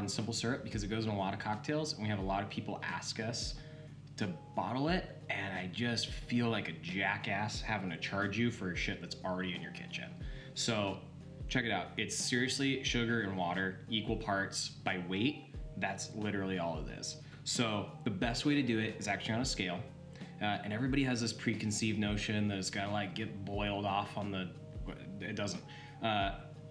simple syrup because it goes in a lot of cocktails, and we have a lot of people ask us to bottle it, and I just feel like a jackass having to charge you for shit that's already in your kitchen. So check it out. It's seriously sugar and water, equal parts by weight. That's literally all it is. So the best way to do it is actually on a scale. And everybody has this preconceived notion that it's gotta like get boiled off on the, it doesn't.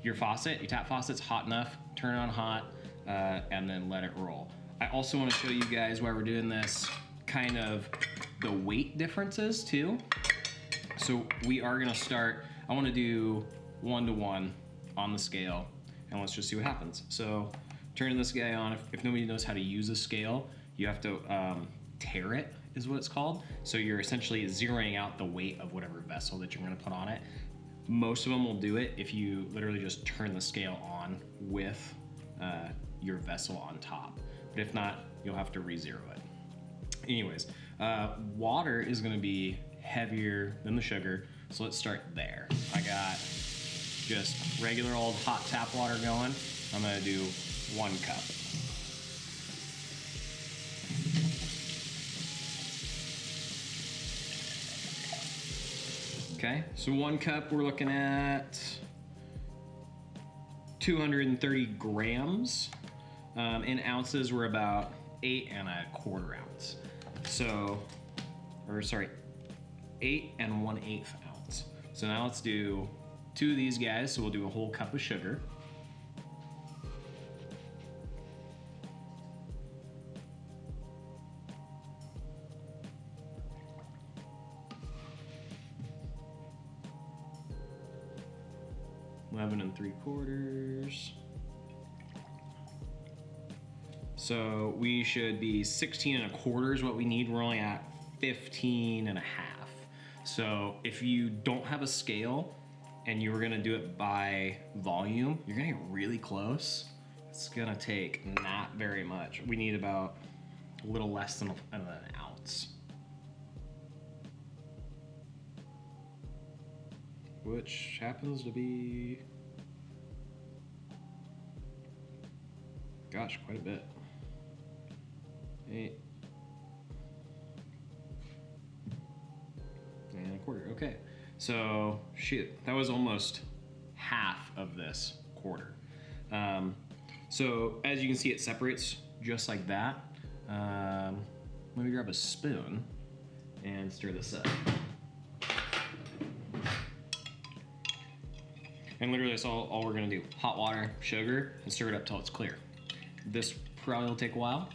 Your faucet, your tap faucet's hot enough, turn it on hot, and then let it roll. I also wanna show you guys while we're doing this, kind of the weight differences too. So we are gonna start, I wanna do 1-to-1 on the scale, and let's just see what happens. So turning this guy on, if nobody knows how to use a scale, you have to tare it, is what it's called. So you're essentially zeroing out the weight of whatever vessel that you're gonna put on it. Most of them will do it if you literally just turn the scale on with your vessel on top. But if not, you'll have to re-zero it. Anyways, water is gonna be heavier than the sugar, so let's start there. I got just regular old hot tap water going. I'm gonna do 1 cup. Okay, so 1 cup, we're looking at 230 grams. In ounces, we're about 8 1/4 ounce. So, or sorry, 8 1/8 ounce. So now let's do 2 of these guys. So we'll do a whole cup of sugar. $11 3/4. So we should be 16 1/4 is what we need. We're only at 15 1/2. So if you don't have a scale and you were gonna do it by volume, you're gonna get really close. It's gonna take not very much. We need about a little less than an ounce. Which happens to be, gosh, quite a bit. 8 1/4. Okay, so shit, that was almost half of this quarter. So as you can see, it separates just like that. Let me grab a spoon and stir this up. And literally that's all we're gonna do. Hot water, sugar, and stir it up till it's clear. This probably will take a while.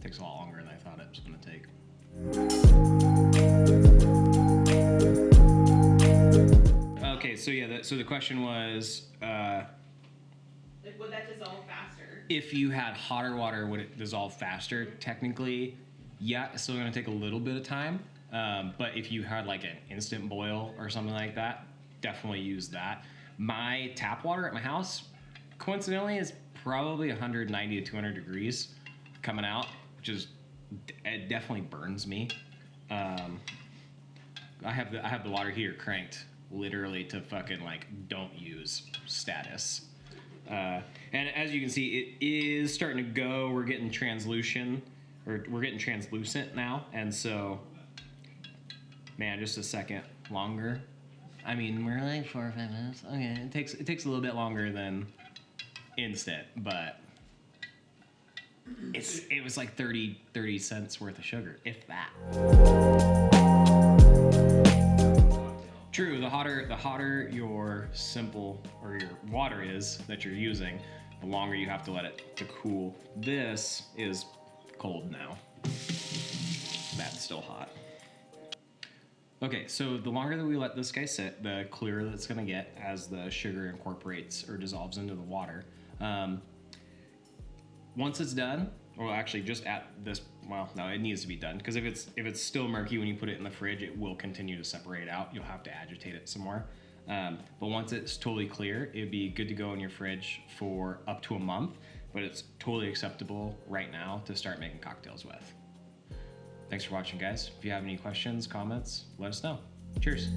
Takes a lot longer than I thought it was gonna take. Okay, so yeah, so the question was, like, would that dissolve faster? If you had hotter water, would it dissolve faster? Technically, yeah, it's still gonna take a little bit of time. But if you had like an instant boil or something like that, definitely use that. My tap water at my house, coincidentally, is probably 190 to 200 degrees coming out, which is, it definitely burns me. I have the water heater cranked literally to fucking like don't use status. And as you can see, it is starting to go. We're getting translucent now, and so, man, just a second longer. I mean, we're like 4 or 5 minutes. Okay, it takes a little bit longer than instant, but it was like 30 cents worth of sugar, if that. True, the hotter your simple or your water is that you're using, the longer you have to let it to cool. This is cold now. That's still hot. Okay, so the longer that we let this guy sit, the clearer that it's gonna get as the sugar incorporates or dissolves into the water. Once it's done, or actually just at this, well, no, it needs to be done, because if it's still murky when you put it in the fridge, it will continue to separate out. You'll have to agitate it some more. But once it's totally clear, it'd be good to go in your fridge for up to a month, but it's totally acceptable right now to start making cocktails with. Thanks for watching, guys. If you have any questions, comments, let us know. Cheers.